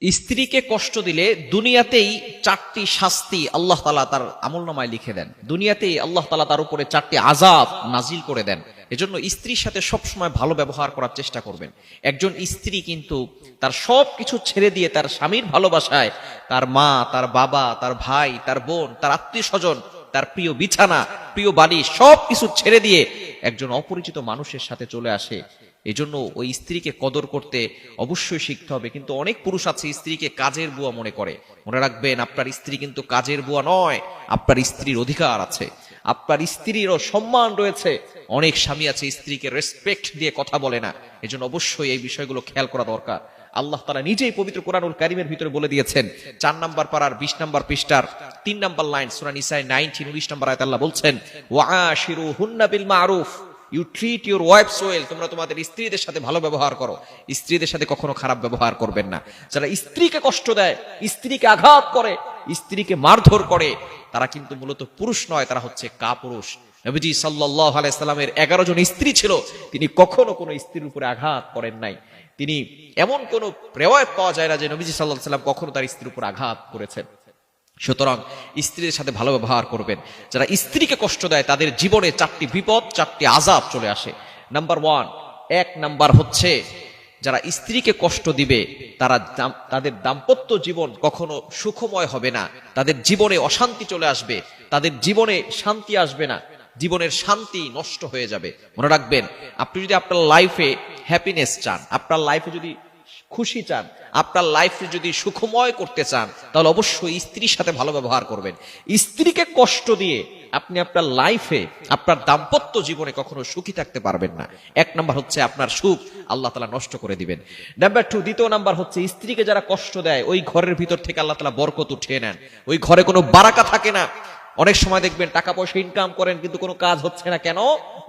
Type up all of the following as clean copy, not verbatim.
স্ত্রীকে কষ্ট দিলে দুনিয়াতেই 4টি শাস্তি আল্লাহ তাআলা তার আমলনামায় লিখে দেন। দুনিয়াতেই আল্লাহ তাআলা তার উপরে 4টি আযাব নাজিল করে দেন। এজন্য স্ত্রীর সাথে সবসময় ভালো ব্যবহার করার চেষ্টা করবেন। একজন স্ত্রী কিন্তু তার সবকিছু ছেড়ে দিয়ে তার স্বামীর ভালোবাসায় তার মা, তার বাবা, তার ভাই, তার বোন, তার আত্মীয়স্বজন, তার প্রিয় বিছানা, প্রিয় বাড়ি সবকিছু ছেড়ে দিয়ে একজন অপরিচিত মানুষের সাথে চলে আসে। এজন্য ওই স্ত্রীকে কদর করতে অবশ্যই শিখতে হবে। কিন্তু অনেক পুরুষ আছে স্ত্রীকে কাজের বুয়া মনে করে। মনে রাখবেন, আপনার স্ত্রী কিন্তু কাজের বুয়া নয়। আপনার স্ত্রীর অধিকার আছে, আপনার স্ত্রীরও সম্মান রয়েছে। অনেক স্বামী আছে স্ত্রীকে রেসপেক্ট দিয়ে কথা বলে না। এজন্য অবশ্যই এই বিষয়গুলো খেয়াল করা দরকার। আল্লাহ তাআলা নিজেই পবিত্র কোরআনুল কারীমের ভিতরে বলে দিয়েছেন, 4 নম্বর পারার 20 নম্বর পৃষ্ঠার 3 নম্বর লাইন, সূরা নিসা 19 নম্বর আয়াতে আল্লাহ বলছেন, ওয়াআশিরুহুন্না বিল মারুফ, you treat your wives well. তোমরা তোমাদের স্ত্রীদের সাথে ভালো ব্যবহার করো, স্ত্রীদের সাথে কখনো খারাপ ব্যবহার করবেন না। যারা স্ত্রীকে কষ্ট দেয়, স্ত্রীকে আঘাত করে, স্ত্রীকে মারধর করে, তারা কিন্তু মূলত পুরুষ নয়, তারা হচ্ছে কাপুরুষ। নবীজি সাল্লাল্লাহু আলাইহি সাল্লামের 11 জন স্ত্রী ছিল, তিনি কখনো কোনো স্ত্রীর উপরে আঘাত করেন নাই। তিনি এমন কোন রিওয়ায়াত পাওয়া যায় না যে নবীজি সাল্লাল্লাহু আলাইহি সাল্লাম কখনো তার স্ত্রীর উপর আঘাত করেছেন। সুতরাং স্ত্রীদের সাথে ভালো ব্যবহার করবেন। যারা স্ত্রীকে কষ্ট দেয় তাদের জীবনে 4টি বিপদ, 4টি আযাব চলে আসে। নাম্বার 1 নাম্বার হচ্ছে, যারা স্ত্রীকে কষ্ট দিবে তারা তাদের দাম্পত্য জীবন কখনো সুখময় হবে না। তাদের জীবনে অশান্তি চলে আসবে, তাদের জীবনে শান্তি আসবে না, জীবনের শান্তি নষ্ট হয়ে যাবে। মনে রাখবেন, আপনি যদি আপনার লাইফে হ্যাপিনেস চান, আপনার লাইফে যদি খুশি চান, আপনার লাইফে যদি সুখময় করতে চান, তাহলে অবশ্যই স্ত্রীর সাথে ভালো ব্যবহার করবেন। স্ত্রীকে কষ্ট দিয়ে আপনি আপনার লাইফে, আপনার দাম্পত্য জীবনে কখনো সুখী থাকতে পারবেন না। 1 নাম্বার হচ্ছে আপনার সুখ আল্লাহ তাআলা নষ্ট করে দিবেন। নাম্বার 2, দ্বিতীয় নাম্বার হচ্ছে, স্ত্রীকে যারা কষ্ট দেয় ওই ঘরের ভিতর থেকে আল্লাহ তাআলা বরকত উঠিয়ে নেন। ওই ঘরে কোনো বারাকা থাকে না। অনেক সময় দেখবেন টাকা পয়সা ইনকাম করেন কিন্তু কোনো কাজ হচ্ছে না। কেন?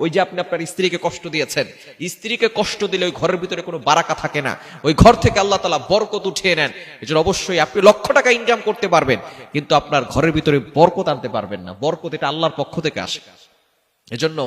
ওই যে আপনি আপনার স্ত্রীকে কষ্ট দিয়েছেন। স্ত্রীকে কষ্ট দিলে ওই ঘরের ভিতরে কোনো বারাকা থাকে না, ওই ঘর থেকে আল্লাহ তাআলা বরকত উঠিয়ে নেন। এজন্য অবশ্যই আপনি লক্ষ টাকা ইনকাম করতে পারবেন, কিন্তু আপনার ঘরের ভিতরে বরকত আনতে পারবেন না। বরকত এটা আল্লাহর পক্ষ থেকে আসে। এজন্য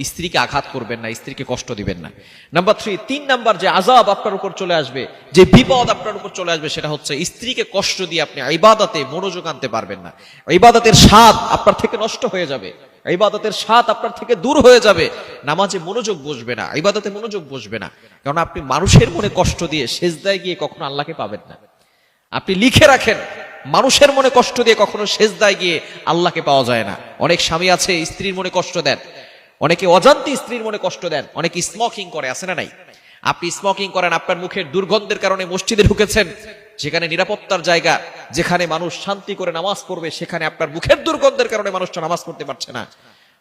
স্ত্রীকে আঘাত করবেন না, স্ত্রীকে কষ্ট দিবেন না। নাম্বার 3 নাম্বার যে আযাব আপনার উপর চলে আসবে, যে বিপদ আপনার উপর চলে আসবে, সেটা হচ্ছে স্ত্রীকে কষ্ট দিয়ে আপনি ইবাদতে মনোযোগ আনতে পারবেন না। ইবাদতের স্বাদ আপনার থেকে নষ্ট হয়ে যাবে, ইবাদতের স্বাদ আপনার থেকে দূর হয়ে যাবে। নামাজে মনোযোগ বসবে না, ইবাদতে মনোযোগ বসবে না। কারণ আপনি মানুষের মনে কষ্ট দিয়ে সিজদায় গিয়ে কখনো আল্লাহকে পাবেন না। আপনি লিখে রাখেন, মানুষের মনে কষ্ট দিয়ে কখনো সিজদায় গিয়ে আল্লাহকে পাওয়া যায় না। অনেক স্বামী আছে স্ত্রীর মনে কষ্ট দেন, অনেকে অজান্তে স্ত্রীর মনে কষ্ট দেন, অনেকে স্মোকিং করে, আছে না নাই? আপনি স্মোকিং করেন, আপনার মুখের দুর্গন্ধের কারণে মসজিদে ঢুকেছেন, যেখানে নিরাপত্তার জায়গা, যেখানে মানুষ শান্তি করে নামাজ পড়বে, সেখানে আপনার মুখের দুর্গন্ধের কারণে মানুষটা নামাজ পড়তে পারছে না।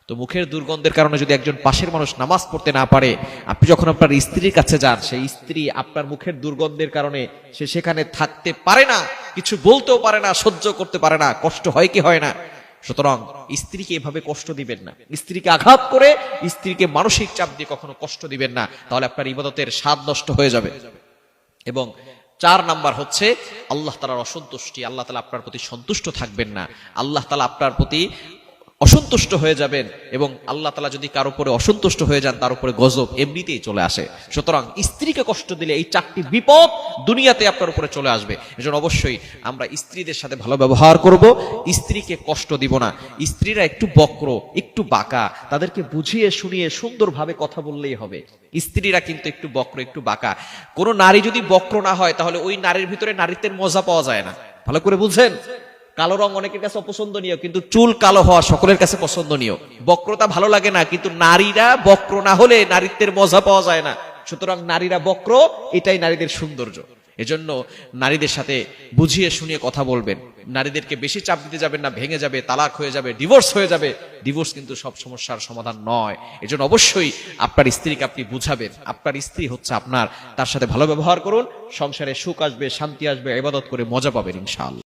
তো মুখের দুর্গন্ধের কারণে যদি একজন পাশের মানুষ নামাজ পড়তে না পারে, আপনি যখন আপনার স্ত্রীর কাছে যান, সেই স্ত্রী আপনার মুখের দুর্গন্ধের কারণে সে সেখানে থাকতে পারে না, কিছু বলতেও পারে না, সহ্য করতে পারে না, কষ্ট হয় কি হয় না? সুতরাং স্ত্রীকে এভাবে কষ্ট দিবেন না, স্ত্রীকে আঘাত করে, স্ত্রীকে মানসিক চাপ দিয়ে কখনো কষ্ট দিবেন না, তাহলে আপনার ইবাদতের স্বাদ নষ্ট হয়ে যাবে। এবং 4 নাম্বার হচ্ছে আল্লাহ তাআলার অসন্তুষ্টি। আল্লাহ তাআলা আপনার প্রতি সন্তুষ্ট থাকবেন না, আল্লাহ তাআলা আপনার প্রতি অসন্তুষ্ট হয়ে যাবেন। এবং আল্লাহ তাআলা যদি কারো উপরে অসন্তুষ্ট হয়ে যান, তার উপরে গজব এমনিতেই চলে আসে। সুতরাং স্ত্রীকে কষ্ট দিলে এই 4টি বিপদ দুনিয়াতে আপনার উপরে চলে আসবে। এজন্য অবশ্যই আমরা স্ত্রীদের সাথে ভালো ব্যবহার করব, স্ত্রীকে কষ্ট দিব না। স্ত্রীরা একটু বক্র, একটু বাঁকা, তাদেরকে বুঝিয়ে শুনিয়ে সুন্দরভাবে কথা বললেই হবে। স্ত্রীরা কিন্তু একটু বক্র, একটু বাঁকা। কোনো নারী যদি বক্র না হয়, তাহলে ওই নারীর ভিতরে নারীত্বের মজা পাওয়া যায় না। ভালো করে বুঝছেন? কালো রং অনেকের কাছে অপছন্দনীয়, কিন্তু চুল কালো হওয়া সকলের কাছে পছন্দনীয়। বক্রতা ভালো লাগে না, কিন্তু নারীরা বক্র না হলে নারীত্বের মজা পাওয়া যায় না। সুতরাং নারীরা বক্র, এটাই নারীদের সৌন্দর্য। এজন্য নারীদের সাথে বুঝিয়ে শুনিয়ে কথা বলবেন। নারীদেরকে বেশি চাপ দিতে যাবেন না, ভেঙে যাবে, তালাক হয়ে যাবে, ডিভোর্স হয়ে যাবে। ডিভোর্স কিন্তু সব সমস্যার সমাধান নয়। এজন্য অবশ্যই আপনার স্ত্রীকে আপনি বুঝাবেন, আপনার স্ত্রী হচ্ছে আপনার, তার সাথে ভালো ব্যবহার করুন, সংসারে সুখ আসবে, শান্তি আসবে, ইবাদত করে মজা পাবেন ইনশাআল্লাহ।